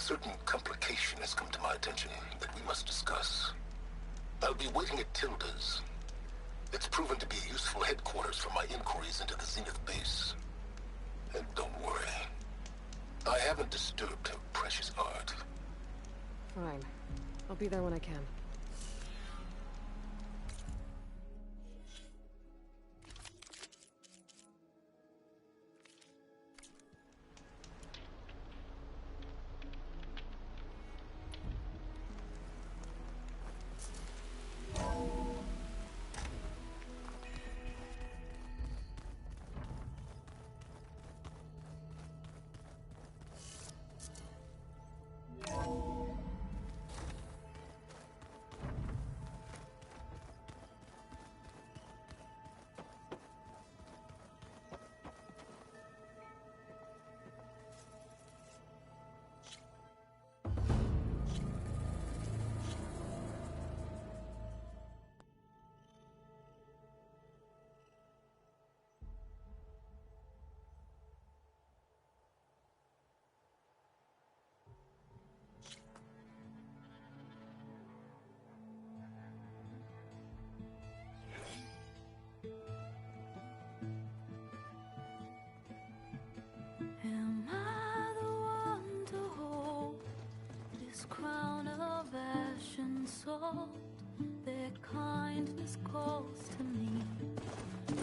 certain complication has come to my attention that we must discuss. I'll be waiting at Tilda's. It's proven to be a useful headquarters for my inquiries into the Zenith base. And don't worry, I haven't disturbed her precious art. Fine. I'll be there when I can. Am I the one to hold this crown of ash and salt? Their kindness calls to me.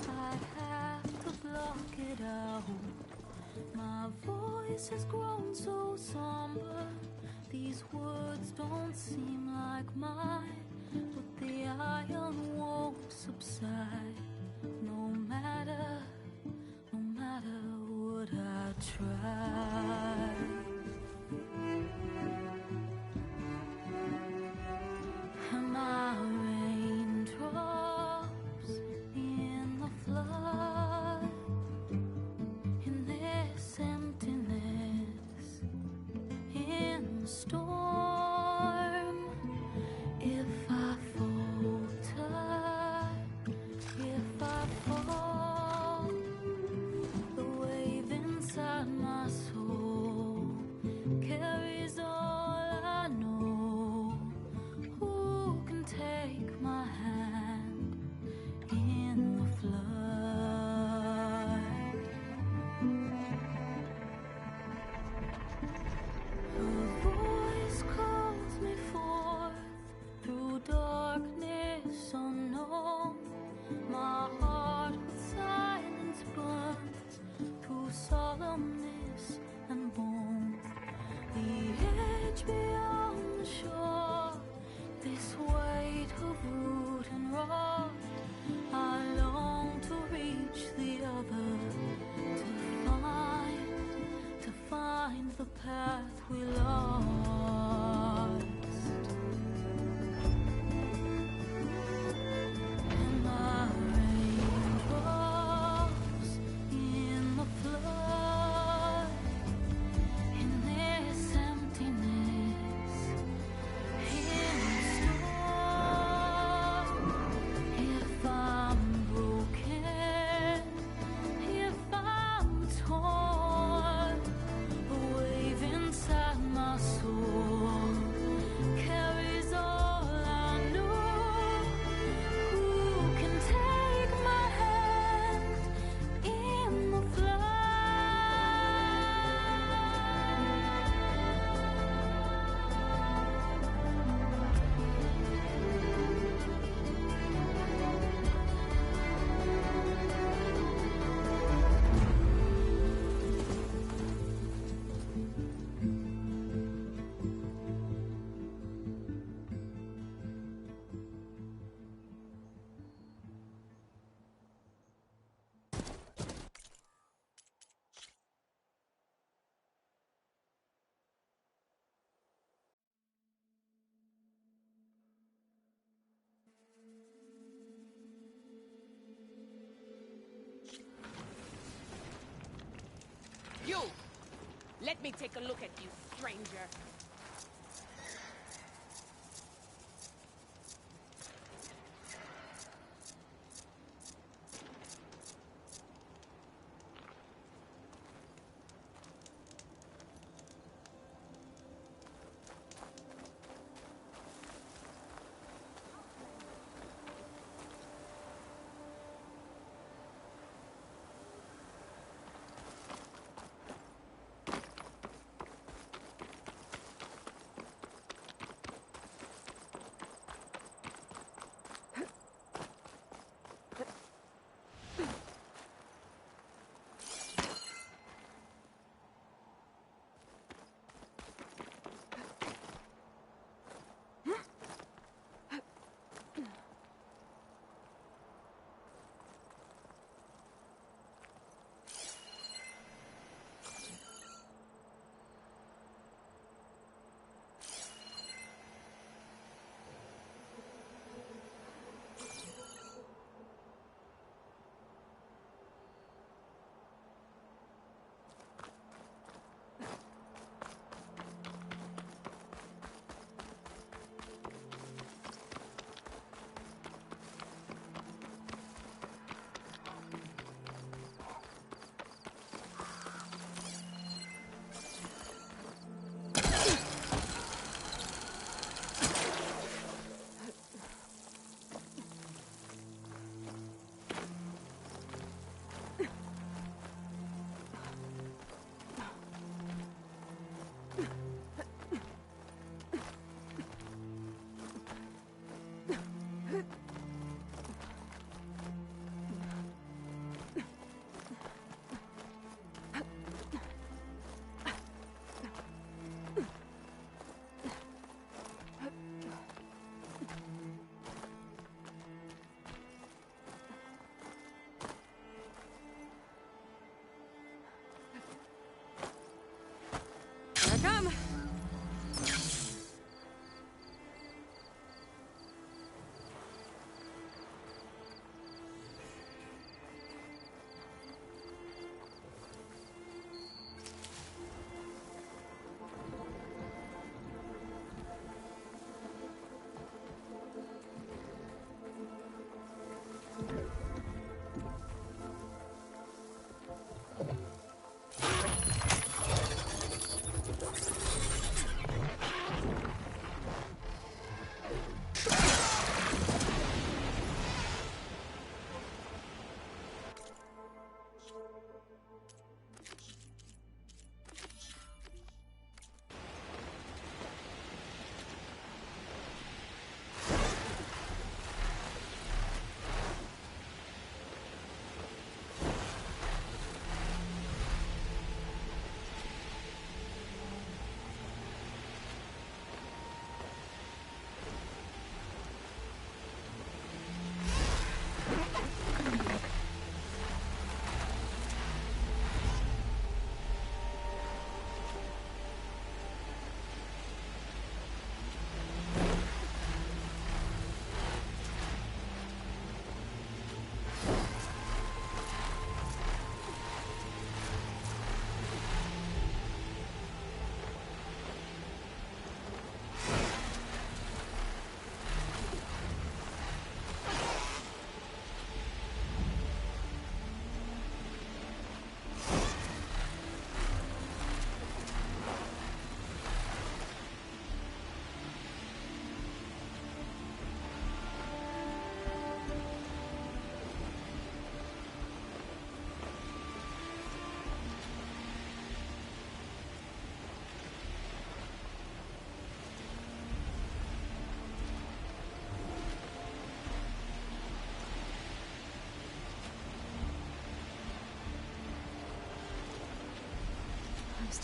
I have to block it out. My voice has grown so somber. These words don't seem like mine, but the iron won't subside. No matter what I try. Am I raindrops in the flood? In this emptiness, in the storm. If I falter, if I fall, the wave inside my soul carries all I know. Who can take my hand in the flood? Her voice calls me forth through darkness unknown. My heart with silence burns through solemnness and bone. The edge beyond the shore, this weight of root and rot. I long to reach the other, to find the path we lost. And my raindrops in the flood, in this emptiness, in the storm. If I'm broken, if I'm torn, a wave inside my soul carries all I know. Who can take my hand in the flood? You! Let me take a look at you, stranger.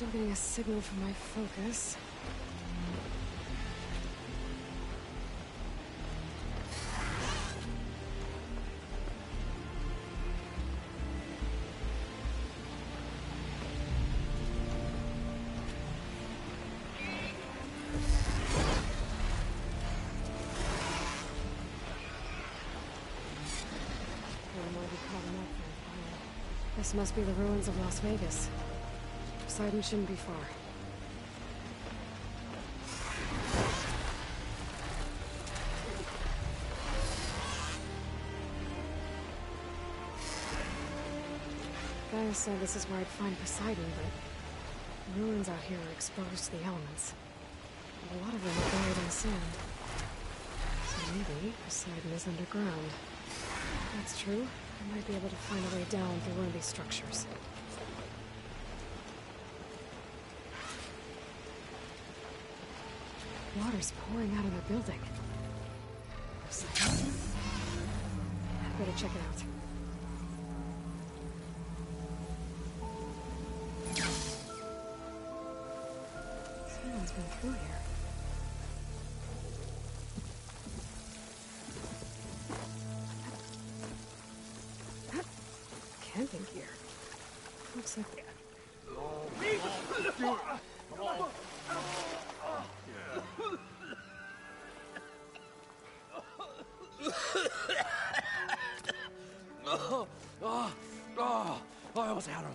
Still getting a signal from my focus. This must be the ruins of Las Vegas. Poseidon shouldn't be far. Gaius said this is where I'd find Poseidon, but the ruins out here are exposed to the elements. A lot of them are buried in the sand. So maybe Poseidon is underground. If that's true, I might be able to find a way down through one of these structures. Water's pouring out of their building. I better check it out. Someone's been through here. Camping gear. Looks like... I almost had him.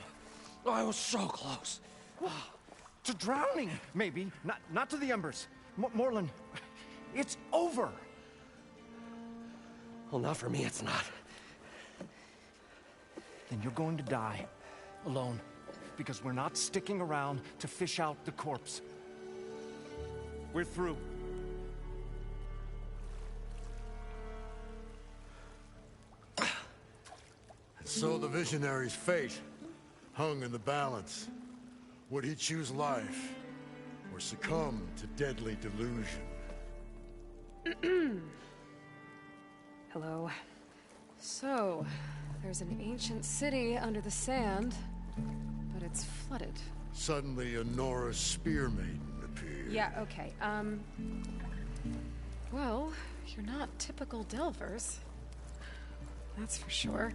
I was so close. To drowning, maybe. Not to the embers. Morlund, it's over. Well, not for me, it's not. Then you're going to die. Alone. Because we're not sticking around to fish out the corpse. We're through. So the visionary's fate hung in the balance. Would he choose life, or succumb to deadly delusion? Hello. So, there's an ancient city under the sand, but it's flooded. Suddenly a Norse spear maiden appeared. Yeah, okay, well, you're not typical Delvers. That's for sure.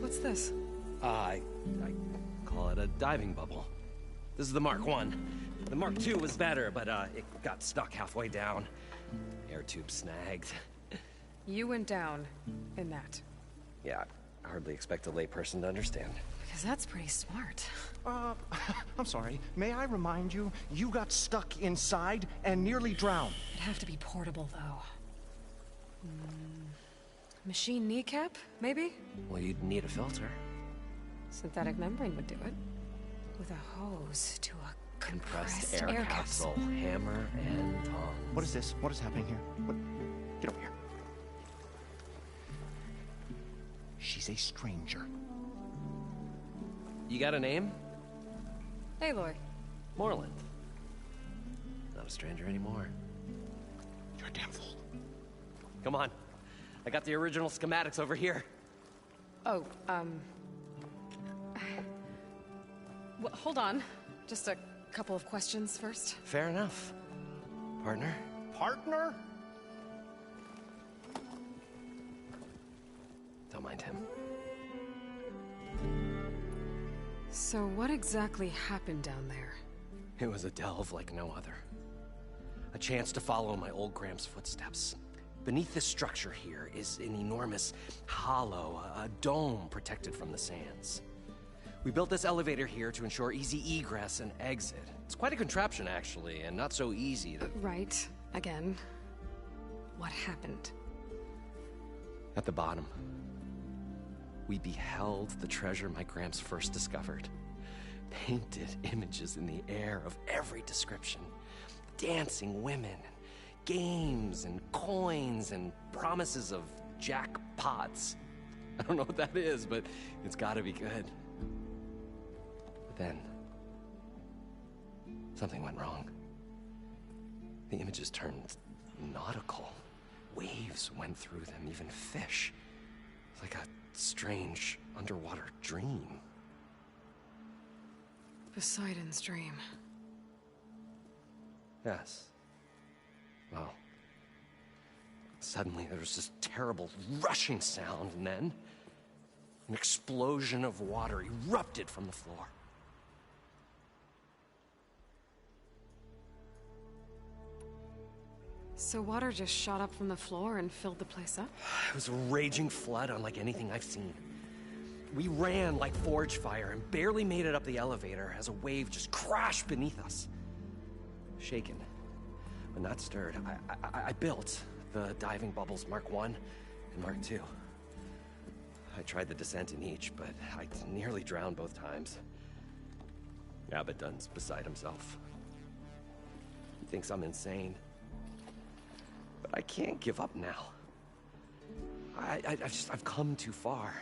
What's this? I call it a diving bubble. This is the Mark 1. The Mark 2 was better, but it got stuck halfway down. Air tube snagged. You went down in that. Yeah, I hardly expect a layperson to understand. Because that's pretty smart. I'm sorry. May I remind you, you got stuck inside and nearly drowned. It'd have to be portable, though. Machine kneecap, maybe? Well, you'd need a filter. Synthetic membrane would do it. With a hose to a compressed air capsule. Hammer and tongs. What is this? What is happening here? What? Get over here. She's a stranger. You got a name? Aloy. Morlund. Not a stranger anymore. You're a damn fool. Come on. I got the original schematics over here. Oh, well, hold on. Just a couple of questions first. Fair enough. Partner? Partner? Don't mind him. So what exactly happened down there? It was a delve like no other. A chance to follow my old Gram's footsteps. Beneath this structure here is an enormous hollow, a dome protected from the sands. We built this elevator here to ensure easy egress and exit. It's quite a contraption, actually, and not so easy to... Right. Again. What happened? At the bottom, we beheld the treasure my Gramps first discovered. Painted images in the air of every description. Dancing women, games and coins and promises of jackpots. I don't know what that is, but it's gotta be good. But then, something went wrong. The images turned nautical. Waves went through them, even fish. It's like a strange underwater dream. Poseidon's dream. Yes. Well, suddenly there was this terrible rushing sound, and then an explosion of water erupted from the floor. So water just shot up from the floor and filled the place up? It was a raging flood unlike anything I've seen. We ran like forge fire and barely made it up the elevator as a wave just crashed beneath us. Shaken, but not stirred, I built the diving bubbles Mark I and Mark II. I tried the descent in each, but I nearly drowned both times. Abaddon's beside himself. He thinks I'm insane. But I can't give up now. I've come too far.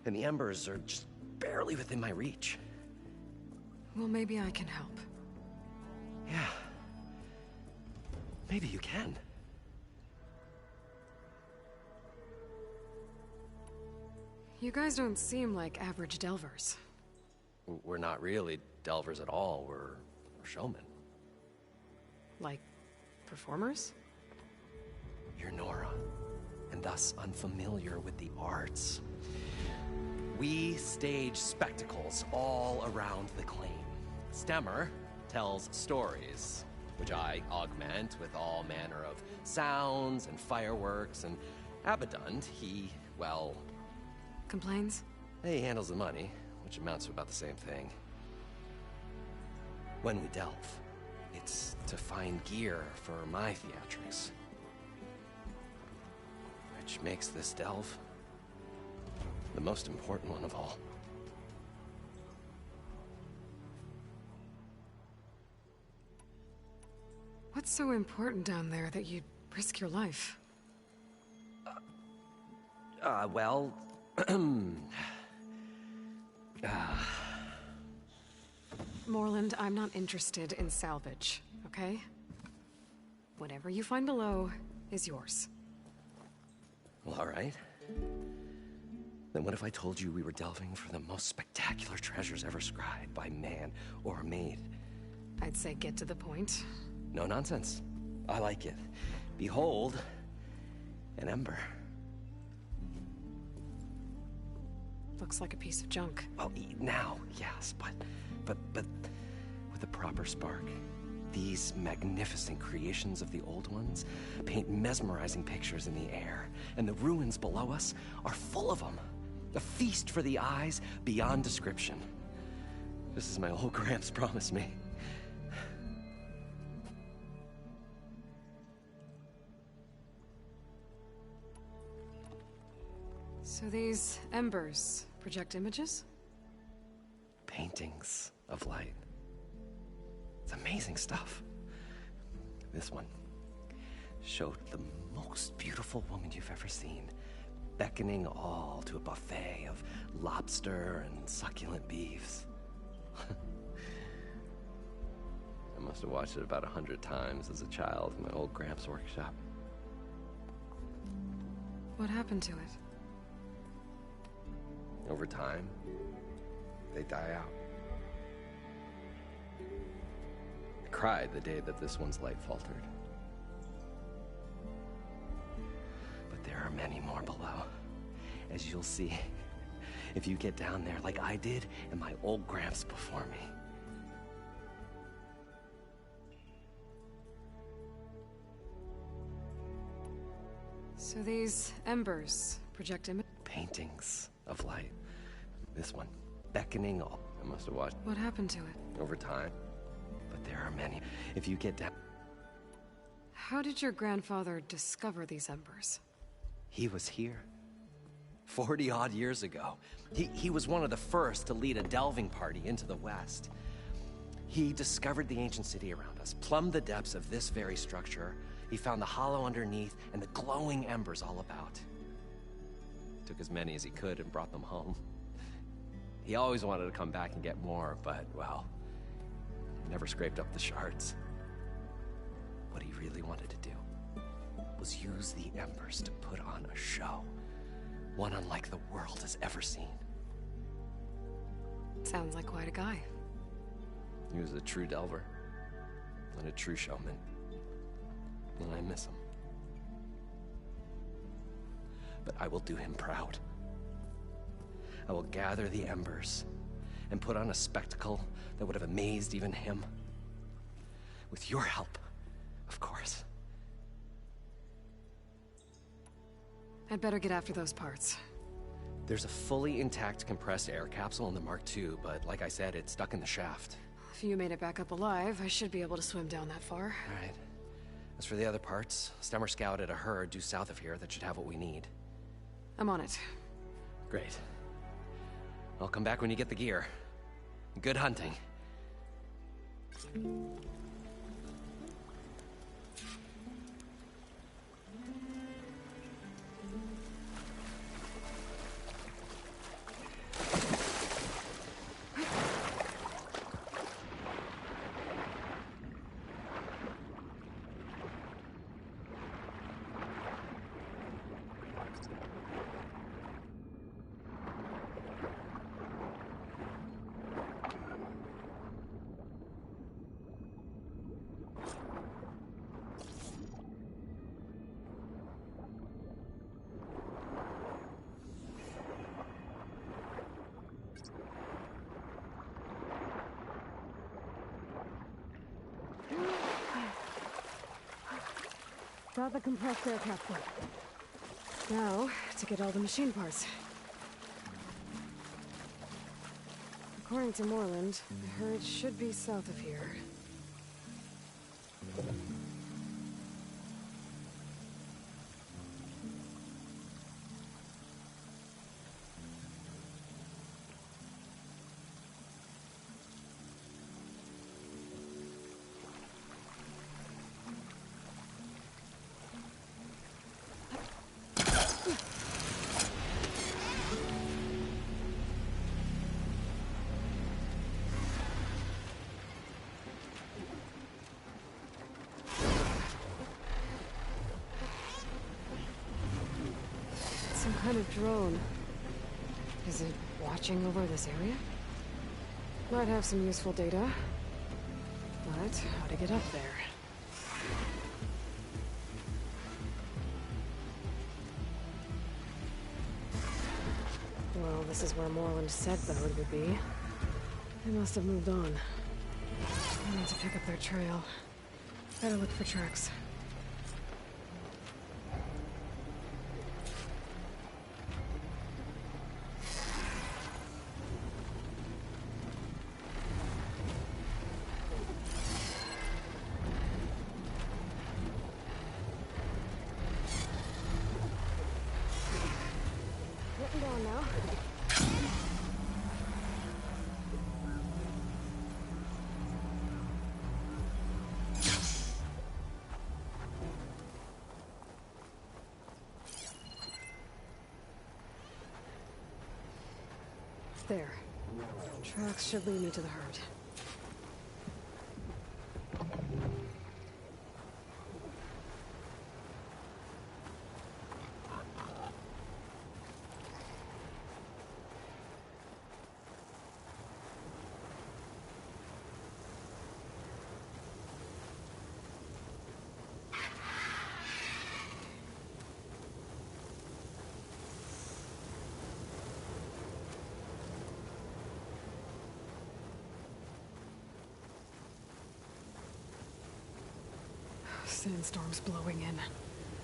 And the embers are just barely within my reach. Well, maybe I can help. Yeah. Maybe you can. You guys don't seem like average delvers. We're not really delvers at all. We're showmen. Like, performers? You're Nora, and thus unfamiliar with the arts. We stage spectacles all around the claim. Stemmer tells stories, which I augment with all manner of sounds and fireworks, and Abaddon, he, well... Complains? He handles the money, which amounts to about the same thing. When we delve, it's to find gear for my theatrics. Which makes this delve the most important one of all. What's so important down there that you'd risk your life? Well... Morland, I'm not interested in salvage, okay? Whatever you find below is yours. Well, all right. Then what if I told you we were delving for the most spectacular treasures ever scribed by man or maid? I'd say get to the point. No nonsense. I like it. Behold, an ember. Looks like a piece of junk. Well, now, yes, but with a proper spark. These magnificent creations of the old ones paint mesmerizing pictures in the air, and the ruins below us are full of them. A feast for the eyes beyond description. Just as my old Gramps promised me. So these embers project images? Paintings of light. It's amazing stuff. This one showed the most beautiful woman you've ever seen, beckoning all to a buffet of lobster and succulent beefs. I must have watched it about 100 times as a child in my old Gramps' workshop. What happened to it? Over time, they die out. I cried the day that this one's light faltered. But there are many more below, as you'll see if you get down there like I did and my old Gramps before me. So these embers project images? Paintings of light. This one, beckoning all. I must have watched What happened to it? over time. But there are many. If you get down... How did your grandfather discover these embers? He was here. 40-odd years ago. He was one of the first to lead a delving party into the West. He discovered the ancient city around us, plumbed the depths of this very structure. He found the hollow underneath and the glowing embers all about. Took as many as he could and brought them home. He always wanted to come back and get more, but, well, never scraped up the shards. What he really wanted to do was use the embers to put on a show. One unlike the world has ever seen. Sounds like quite a guy. He was a true delver. And a true showman. And I miss him. But I will do him proud. I will gather the embers and put on a spectacle that would have amazed even him. With your help, of course. I'd better get after those parts. There's a fully intact compressed air capsule in the Mark II, but like I said, it's stuck in the shaft. If you made it back up alive, I should be able to swim down that far. All right. As for the other parts, Stemmer scouted a herd due south of here that should have what we need. I'm on it. Great. I'll come back when you get the gear. Good hunting. Got the compressed air capsule. Now, to get all the machine parts. According to Moreland, the herd should be south of here. Some kind of drone. Is it watching over this area? Might have some useful data. But how to get up there? Well, this is where Moreland said the herd would be. They must have moved on. I need to pick up their trail. Better look for tracks. Getting down now. There. Tracks should lead me to the herd. Sandstorm's blowing in.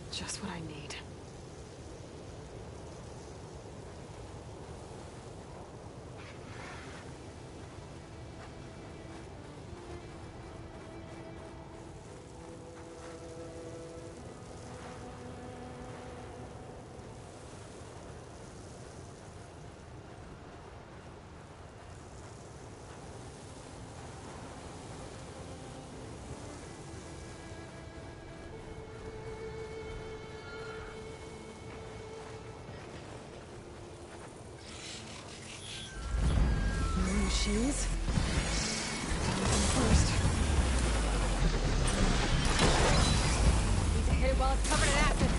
Just what I need. Machines? First. Need to hit it while it's covered in acid.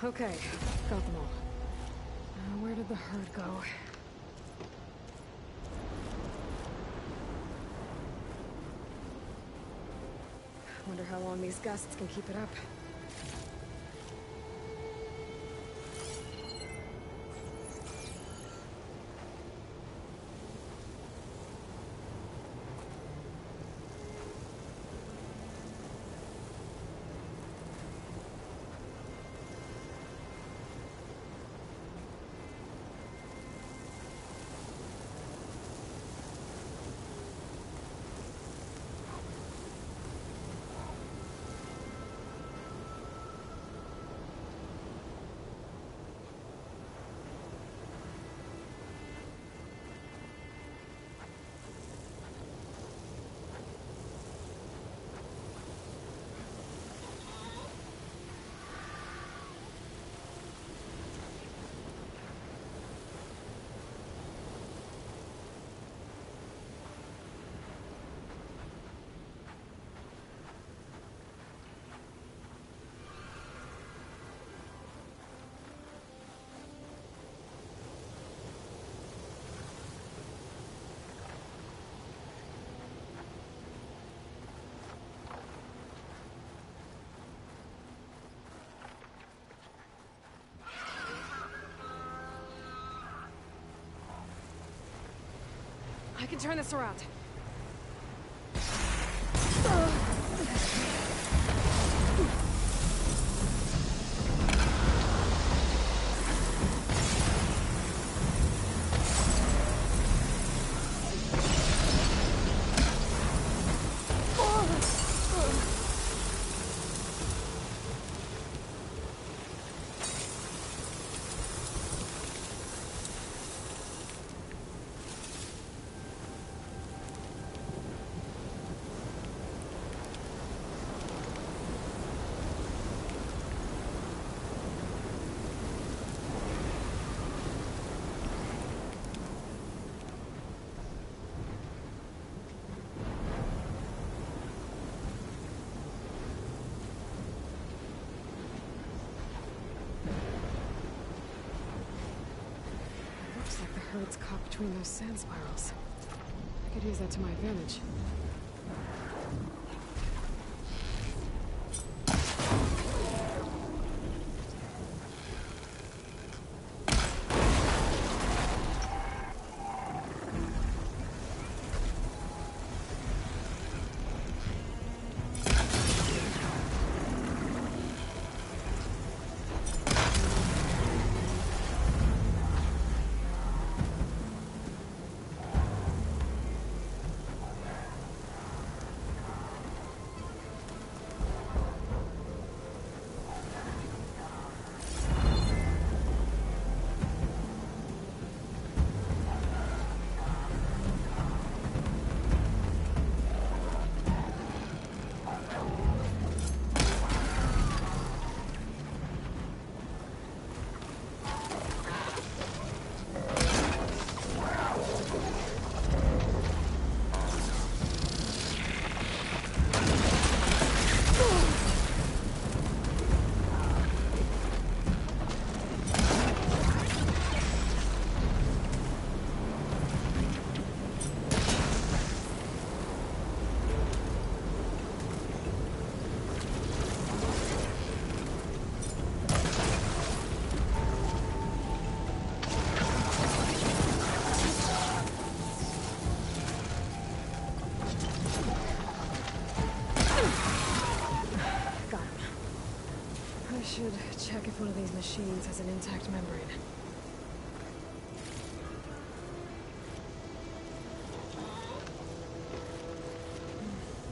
Okay, got them all. Where did the herd go? Wonder how long these gusts can keep it up. I can turn this around. Looks like the herd's caught between those sand spirals. I could use that to my advantage. Should check if one of these machines has an intact membrane.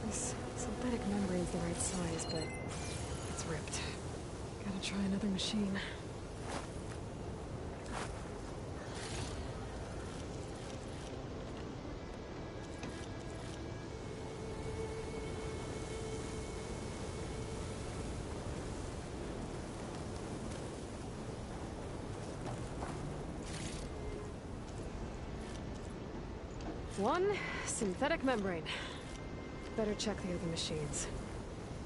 This synthetic membrane's the right size, but it's ripped. Gotta try another machine. One synthetic membrane. Better check the other machines.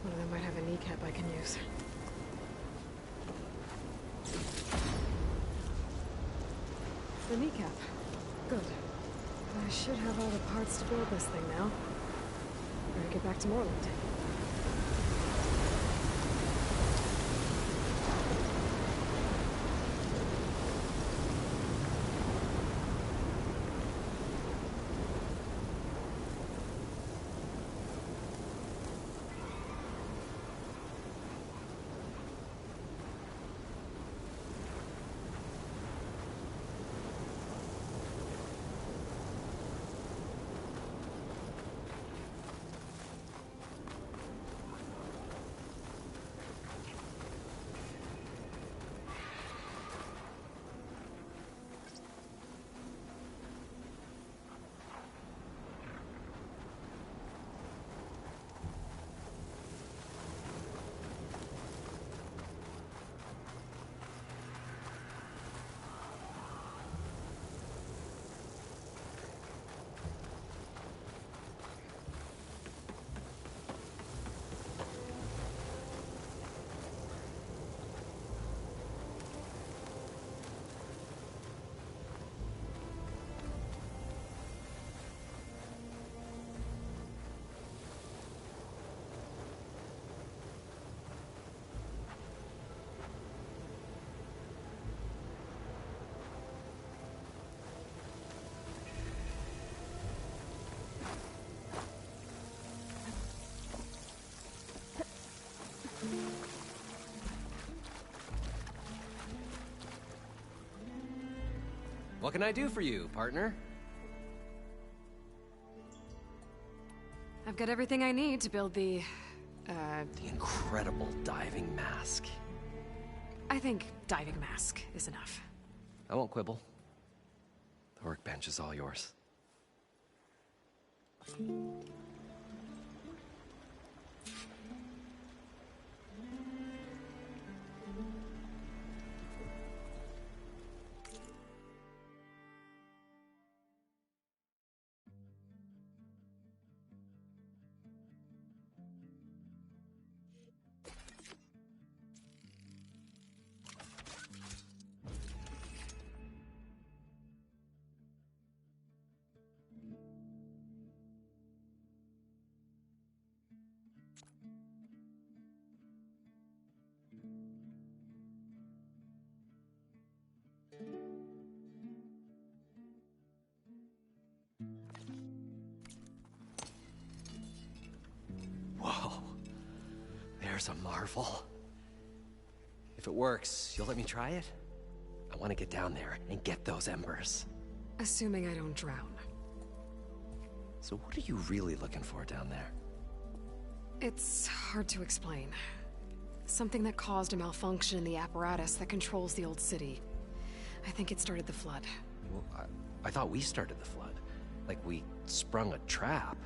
One of them might have a kneecap I can use. the kneecap. Good. I should have all the parts to build this thing now. Better get back to Morland. What can I do for you, partner? I've got everything I need to build the incredible diving mask. I think diving mask is enough. I won't quibble. The workbench is all yours. Whoa. There's a marvel. If it works, you'll let me try it? I want to get down there and get those embers. Assuming I don't drown. So what are you really looking for down there? It's hard to explain. Something that caused a malfunction in the apparatus that controls the old city. I think it started the flood. Well, I thought we started the flood. Like we sprung a trap.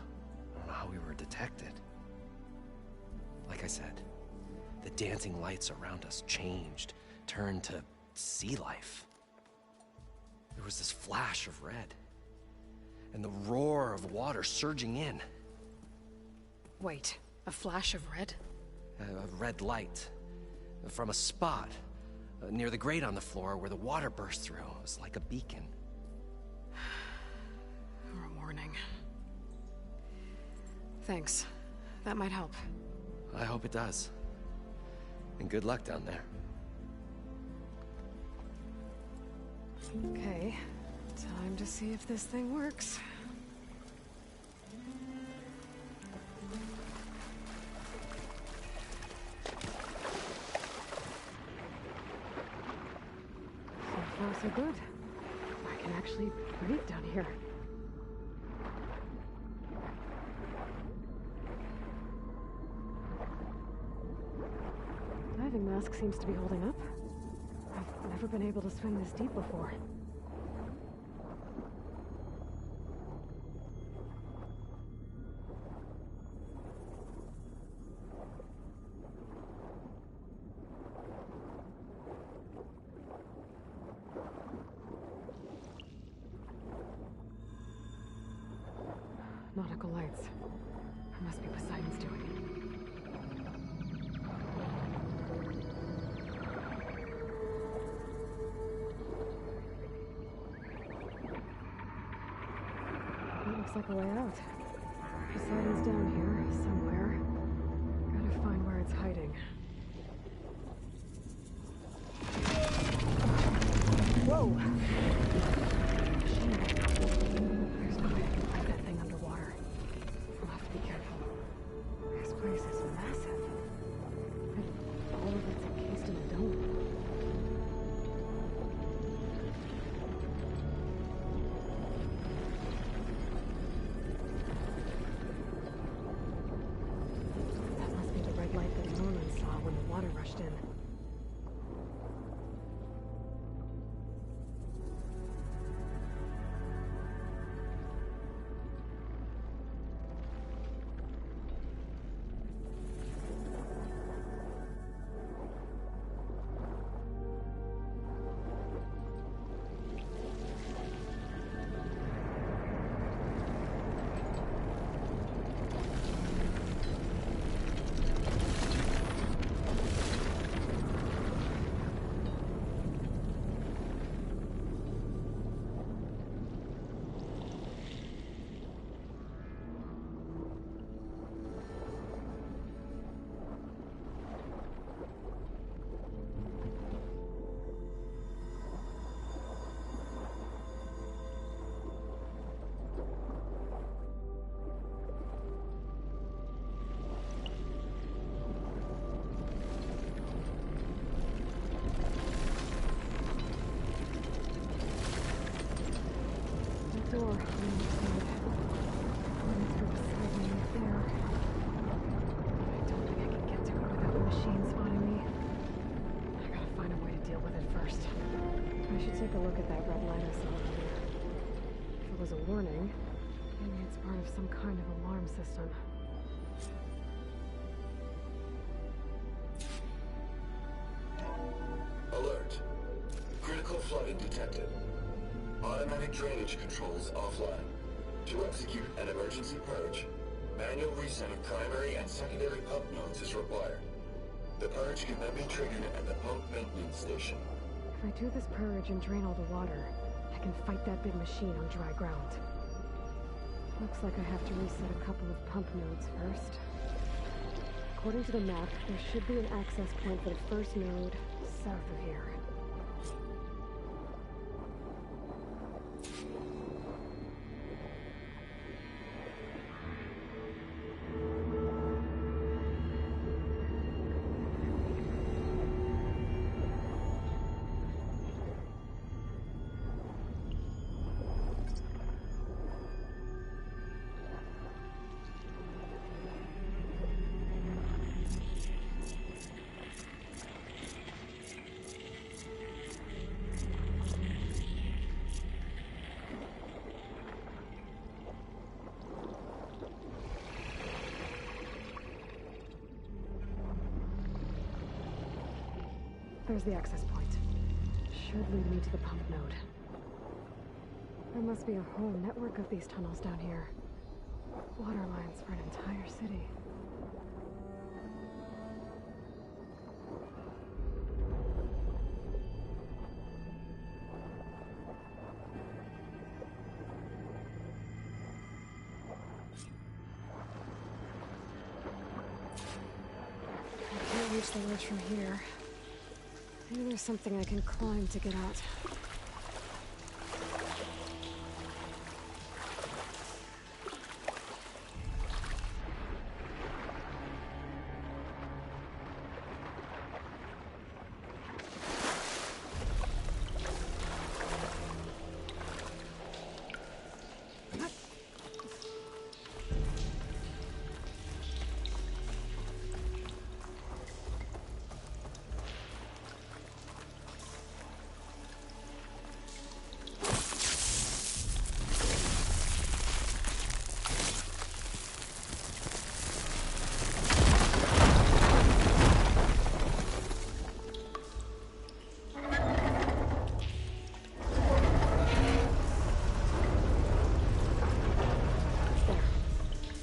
I don't know how we were detected. Like I said, the dancing lights around us changed, turned to sea life. There was this flash of red, and the roar of water surging in. Wait, a flash of red? A red light from a spot near the grate on the floor where the water burst through. It was like a beacon. Or a warning. Thanks. That might help. I hope it does. And good luck down there. Okay, time to see if this thing works. So far, so good. I can actually breathe down here. Diving mask seems to be holding up. I've never been able to swim this deep before. Nautical lights. Must be Poseidon's doing. Looks like a way out. Poseidon's down here, somewhere. Gotta find where it's hiding. Whoa! There's no way I can fight that thing underwater. I'll have to be careful. This place is massive. And all of it's encased in a dome. That must be the red light that Norman saw when the water rushed in. Door on the other side. Running through beside me right there. I don't think I can get to it without the machine spotting me. I gotta find a way to deal with it first. I should take a look at that red light I saw earlier. If it was a warning, maybe it's part of some kind of alarm system. Alert. Critical flooding detected. Automatic drainage controls offline. To execute an emergency purge, manual reset of primary and secondary pump nodes is required. The purge can then be triggered at the pump maintenance station. If I do this purge and drain all the water, I can fight that big machine on dry ground. Looks like I have to reset a couple of pump nodes first. According to the map, there should be an access point for the first node south of here. There's the access point. Should lead me to the pump node. There must be a whole network of these tunnels down here. Water lines for an entire city. I can't reach the ledge from here. Maybe there's something I can climb to get out.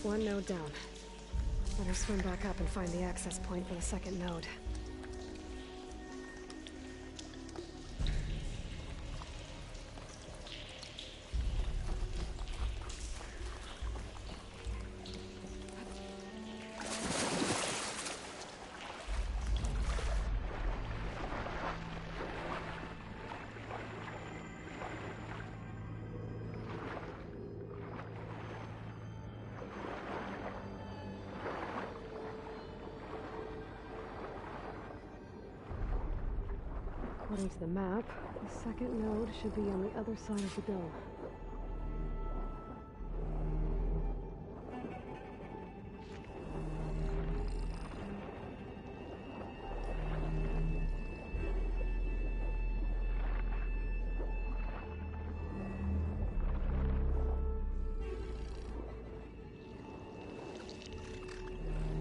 One node down. Better swim back up and find the access point for the second node. According to the map, the second node should be on the other side of the dome.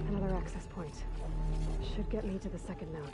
Another access point. Should get me to the second node.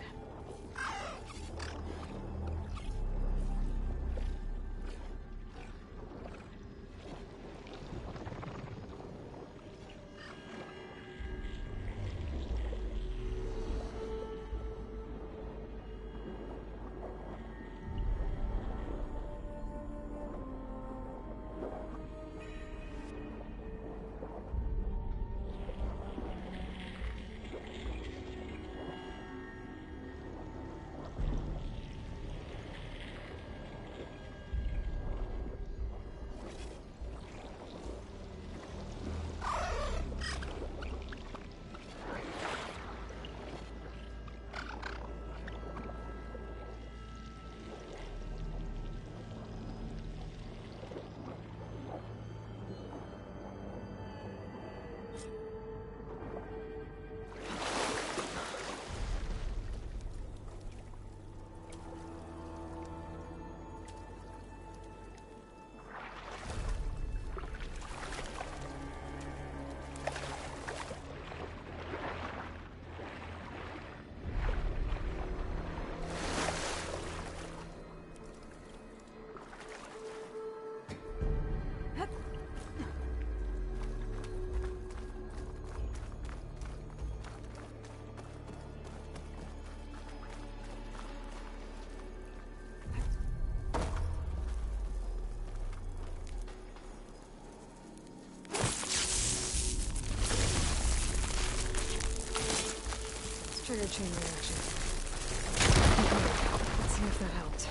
Trigger chain reaction. Okay, let's see if that helped.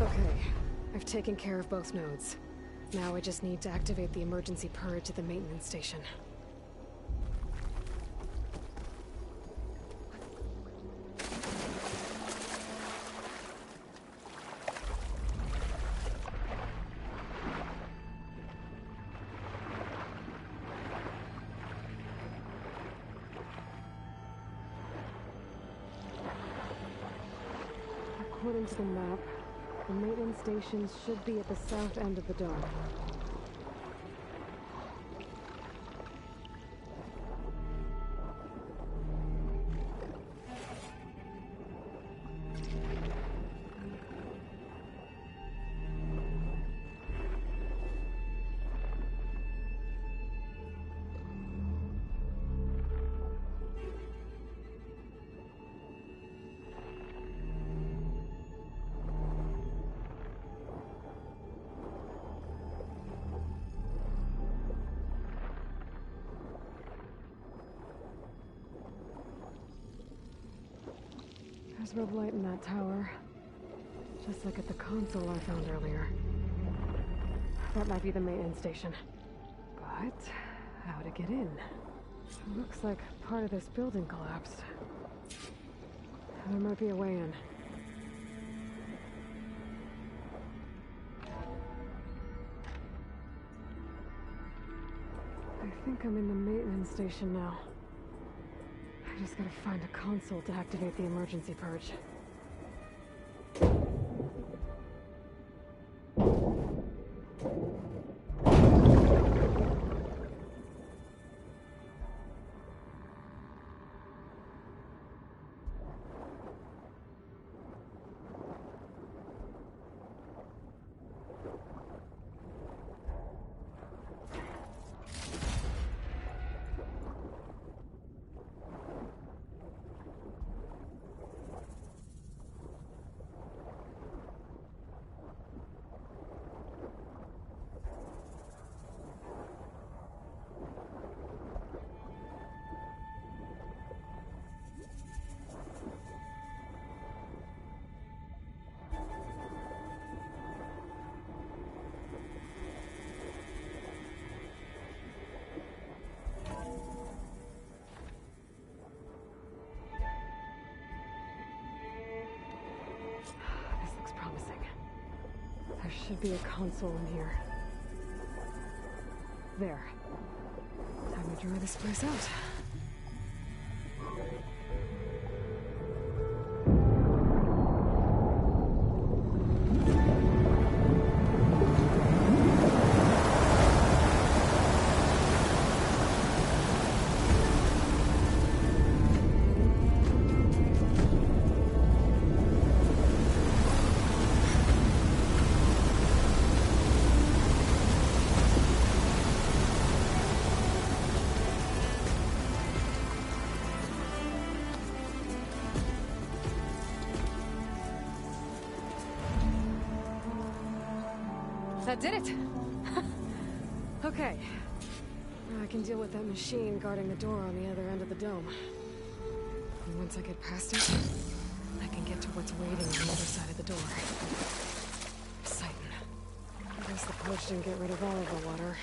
Okay, I've taken care of both nodes. Now I just need to activate the emergency purge at the maintenance station. According to the map, the maintenance stations should be at the south end of the dome. There's red light in that tower. Just like at the console I found earlier. That might be the maintenance station. But how to get in? Looks like part of this building collapsed. There might be a way in. I think I'm in the maintenance station now. I just gotta find a console to activate the emergency purge. Should be a console in here. There. Time to dry this place out. That did it! Okay. Now I can deal with that machine guarding the door on the other end of the dome. And once I get past it, I can get to what's waiting on the other side of the door. Poseidon. I guess the purge didn't get rid of all of the water.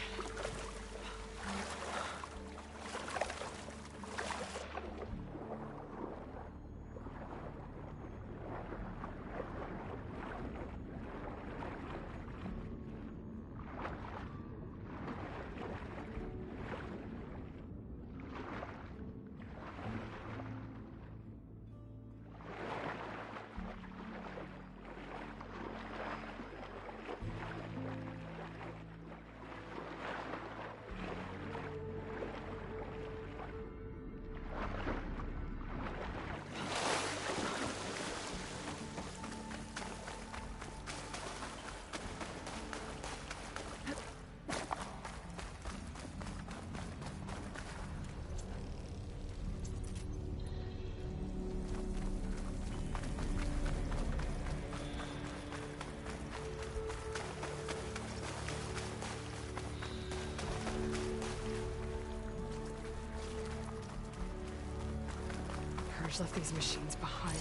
Left these machines behind.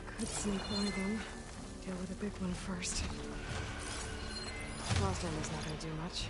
I could sneak by them. Deal with the big one first. Last time was not gonna do much.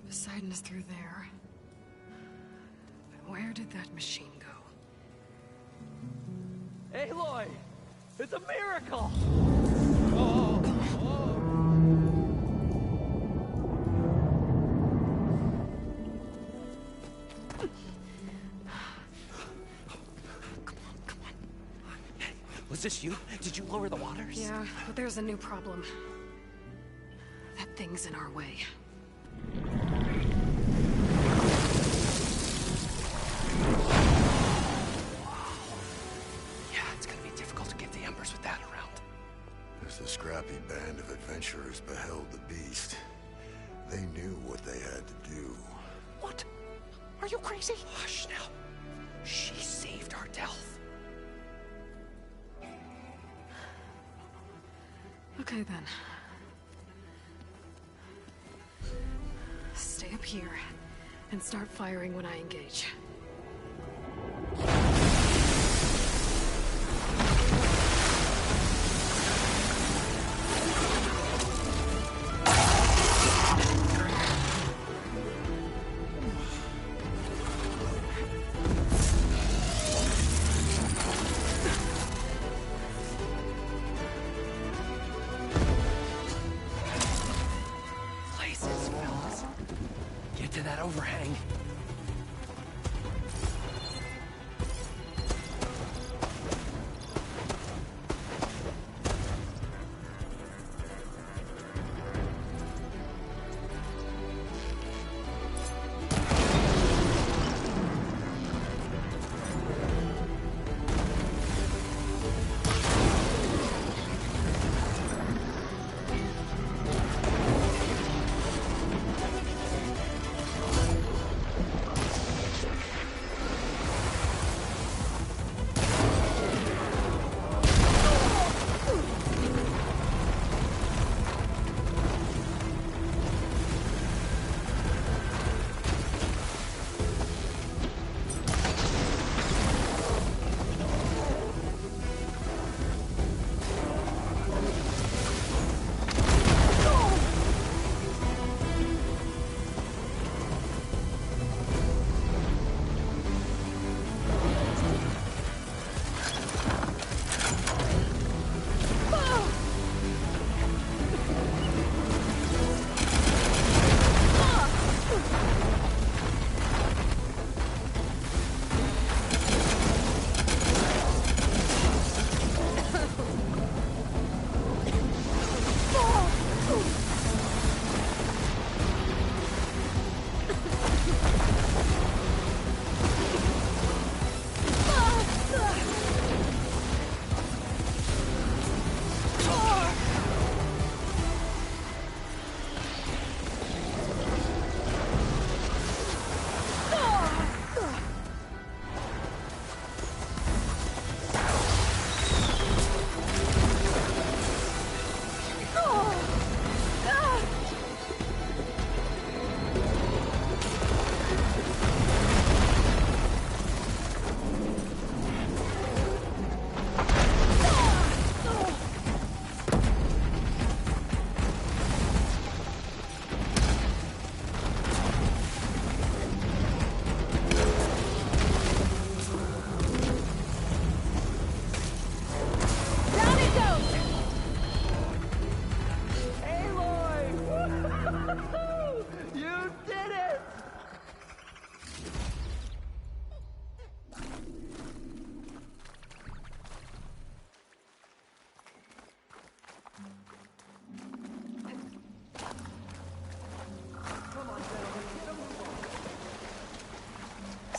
Poseidon is through there. But where did that machine go? Aloy! It's a miracle! Come on. Hey, was this you? Did you lower the waters? Yeah, but there's a new problem. That thing's in our way. The scrappy band of adventurers beheld the beast. They knew what they had to do. What? Are you crazy? Hush now. She saved our Delph. Okay then. Stay up here and start firing when I engage. Overhang.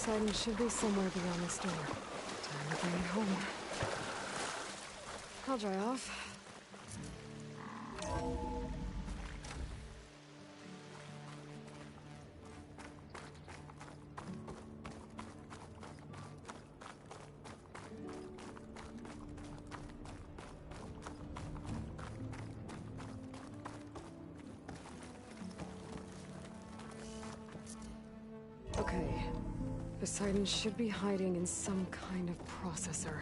Poseidon should be somewhere beyond this door. Time to bring it home. I'll dry off. Okay. Poseidon should be hiding in some kind of processor.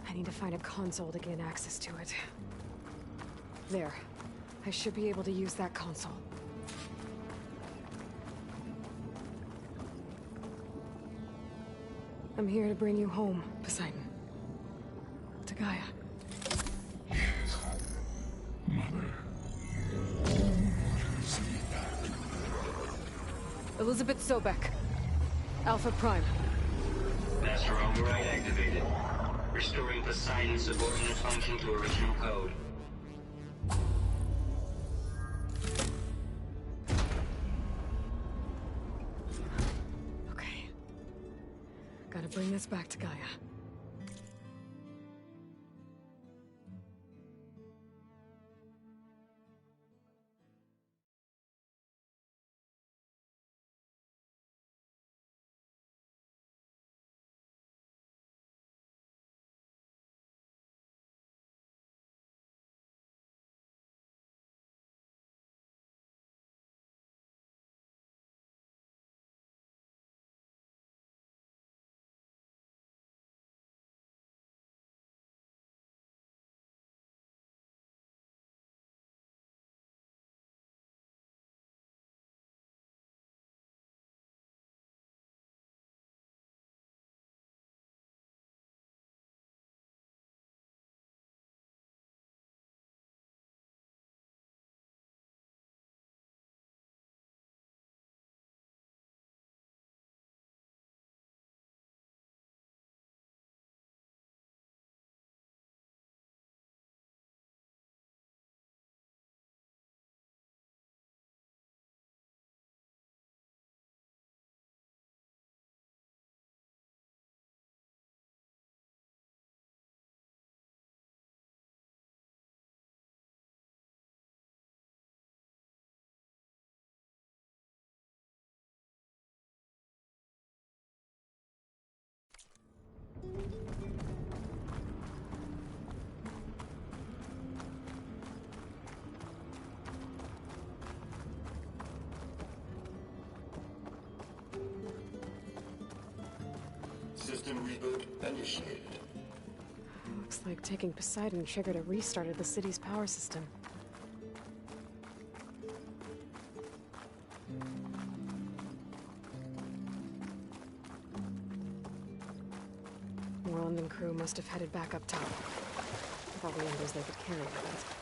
I need to find a console to gain access to it. There. I should be able to use that console. I'm here to bring you home, Poseidon. To Gaia. Elizabeth Sobek. Alpha Prime. Master override activated. Restoring Poseidon's subordinate function to original code. Okay. Gotta bring this back to Gaia. System reboot initiated. Looks like taking Poseidon triggered a restart of the city's power system. Moreland and crew must have headed back up top. Probably numbers they could carry with it.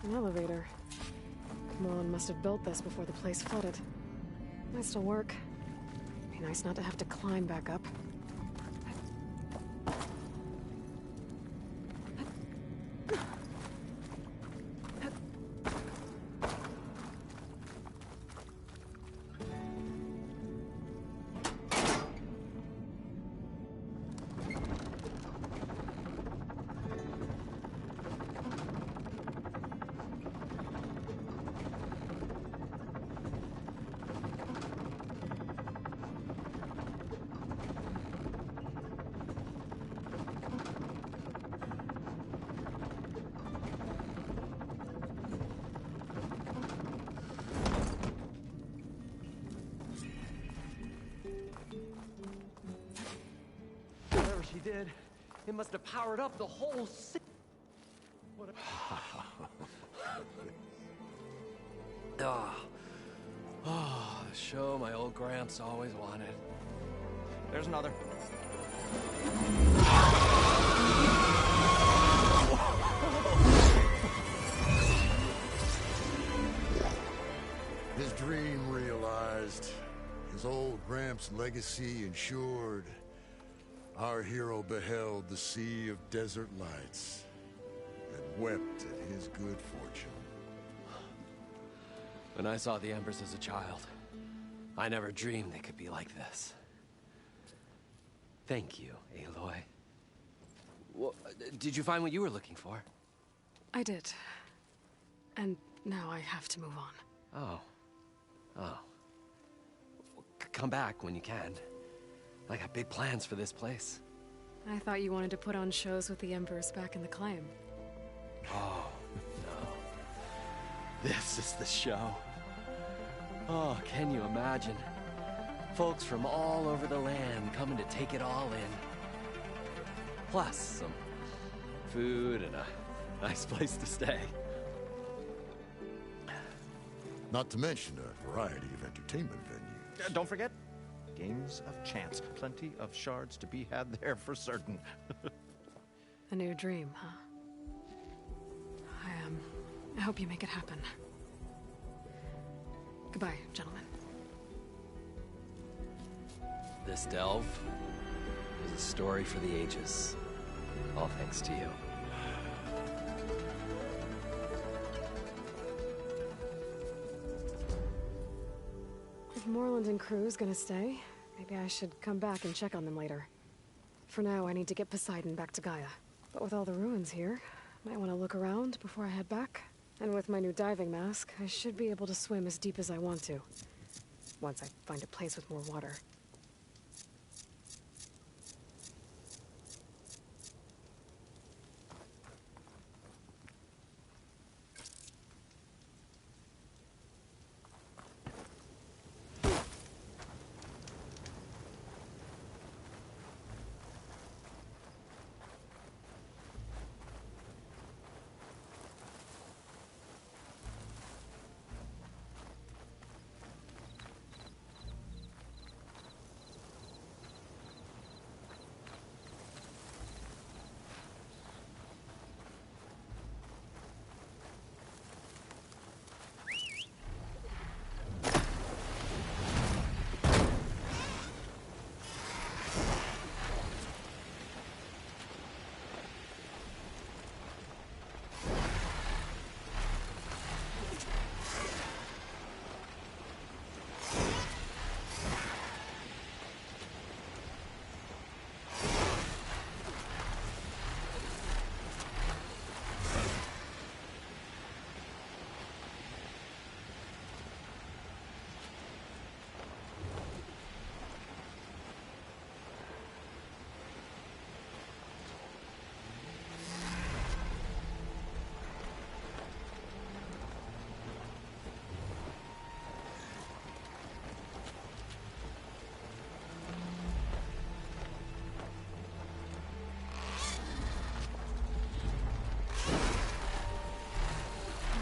An elevator. Moreland must have built this before the place flooded. Might still work. Be nice not to have to climb back up. did, it must have powered up the whole city. What a... Oh, the show my old Gramps always wanted. There's another. His dream realized. His old Gramps' legacy ensured. Our hero beheld the sea of desert lights and wept at his good fortune. When I saw the Embers as a child, I never dreamed they could be like this. Thank you, Aloy. Well, did you find what you were looking for? I did. And now I have to move on. Oh. Oh. Come back when you can. I got big plans for this place. I thought you wanted to put on shows with the Embers back in the Claim. Oh, no. This is the show. Oh, can you imagine? Folks from all over the land coming to take it all in. Plus some food and a nice place to stay. Not to mention a variety of entertainment venues. Don't forget, games of chance. Plenty of shards to be had there for certain. A new dream, huh? I hope you make it happen. Goodbye, gentlemen. This delve is a story for the ages. All thanks to you. If Morland and crew's gonna stay, maybe I should come back and check on them later. For now, I need to get Poseidon back to Gaia. But with all the ruins here, might want to look around before I head back. And with my new diving mask, I should be able to swim as deep as I want to. Once I find a place with more water.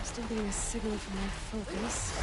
Still getting a signal from my focus.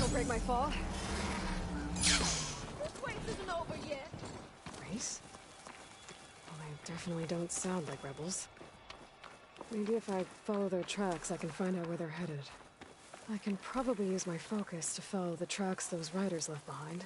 Wanna break my fall? This race isn't over yet. Race? Well, they definitely don't sound like rebels. Maybe if I follow their tracks, I can find out where they're headed. I can probably use my focus to follow the tracks those riders left behind.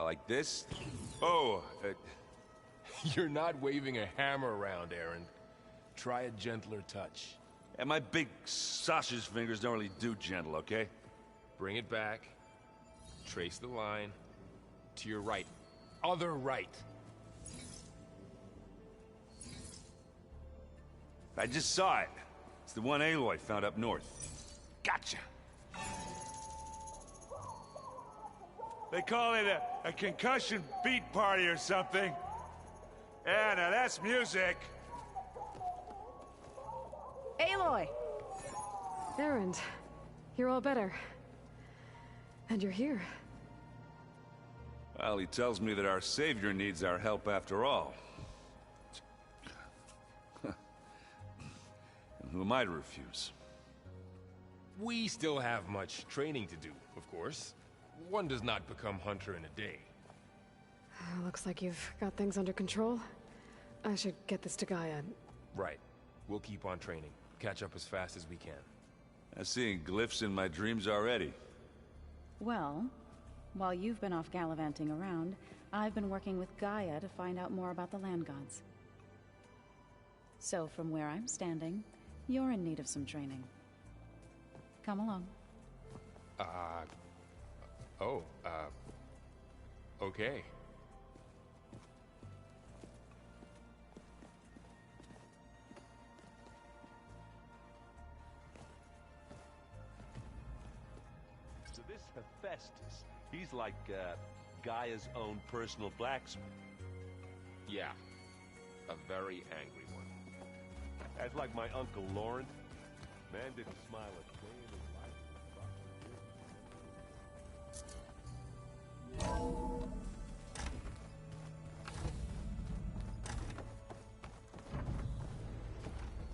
Like this? Oh, You're not waving a hammer around, Aaron. Try a gentler touch. and my big sausage fingers don't really do gentle, okay? Bring it back. Trace the line. To your right. Other right. I just saw it. It's the one Aloy found up north. Gotcha! They call it a concussion beat party or something. Yeah, now that's music. Aloy! Erend, you're all better. And you're here. Well, he tells me that our savior needs our help after all. And who am I to refuse? We still have much training to do, of course. One does not become hunter in a day. Looks like you've got things under control. I should get this to Gaia. Right. We'll keep on training. Catch up as fast as we can. I'm seeing glyphs in my dreams already. Well, while you've been off gallivanting around, I've been working with Gaia to find out more about the land gods. So from where I'm standing, you're in need of some training. Come along. Okay. So this Hephaestus, he's like, Gaia's own personal blacksmith. Yeah. A very angry one. That's like my Uncle Laurent. Man didn't smile a day in his life.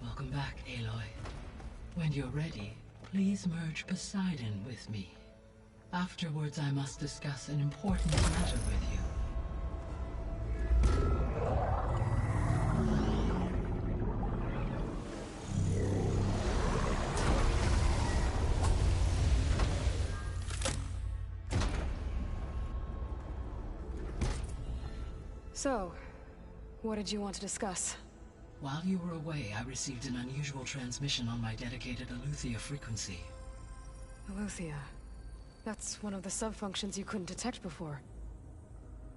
Welcome back, Aloy. When you're ready, please merge Poseidon with me. Afterwards, I must discuss an important matter with you. So, what did you want to discuss? While you were away, I received an unusual transmission on my dedicated Aletheia frequency. Aletheia. That's one of the sub-functions you couldn't detect before.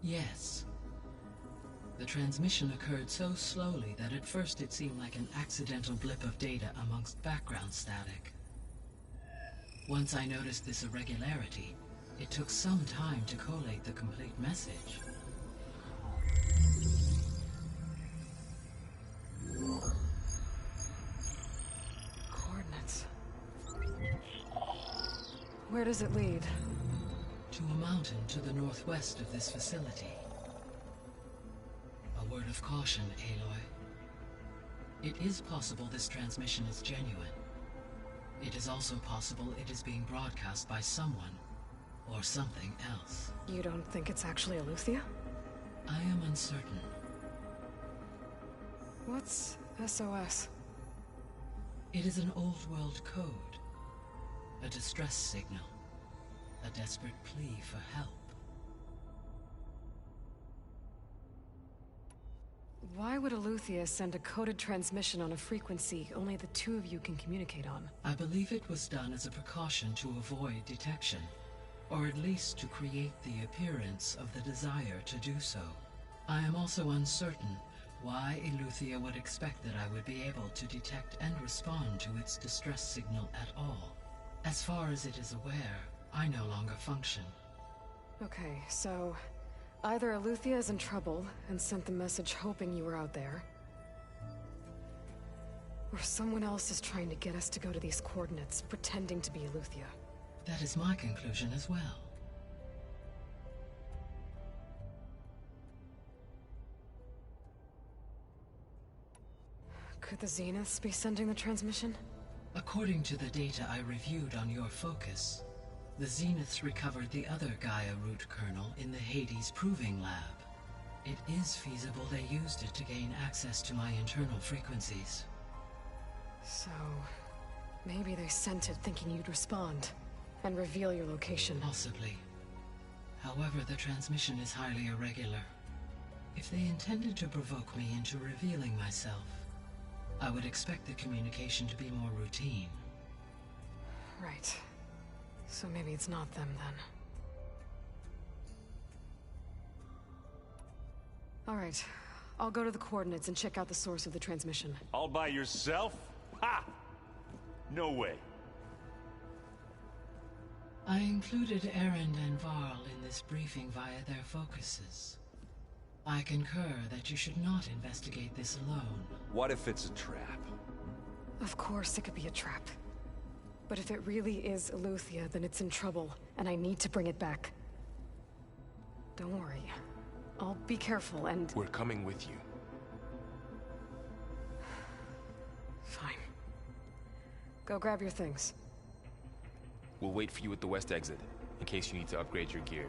Yes. The transmission occurred so slowly that at first it seemed like an accidental blip of data amongst background static. Once I noticed this irregularity, it took some time to collate the complete message. Coordinates. Where does it lead? To a mountain to the northwest of this facility. A word of caution, Aloy. It is possible this transmission is genuine. It is also possible it is being broadcast by someone, or something else. You don't think it's actually Aletheia? I am uncertain. What's SOS? It is an old-world code. A distress signal. A desperate plea for help. Why would Aletheia send a coded transmission on a frequency only the two of you can communicate on? I believe it was done as a precaution to avoid detection, or at least to create the appearance of the desire to do so. I am also uncertain why Aletheia would expect that I would be able to detect and respond to its distress signal at all. As far as it is aware, I no longer function. Okay, so either Eleuthia is in trouble and sent the message hoping you were out there, or someone else is trying to get us to go to these coordinates, pretending to be Eleuthia. That is my conclusion as well. Could the Zeniths be sending the transmission? According to the data I reviewed on your focus, the Zeniths recovered the other Gaia root kernel in the Hades Proving Lab. It is feasible they used it to gain access to my internal frequencies. So, maybe they sent it thinking you'd respond, and reveal your location. Possibly. However, the transmission is highly irregular. If they intended to provoke me into revealing myself, I would expect the communication to be more routine. Right. So maybe it's not them, then. Alright. I'll go to the coordinates and check out the source of the transmission. All by yourself? Ha! No way. I included Erend and Varl in this briefing via their focuses. I concur that you should not investigate this alone. What if it's a trap? Of course it could be a trap. But if it really is Eleuthia, then it's in trouble, and I need to bring it back. Don't worry. I'll be careful and... We're coming with you. Fine. Go grab your things. We'll wait for you at the west exit, in case you need to upgrade your gear.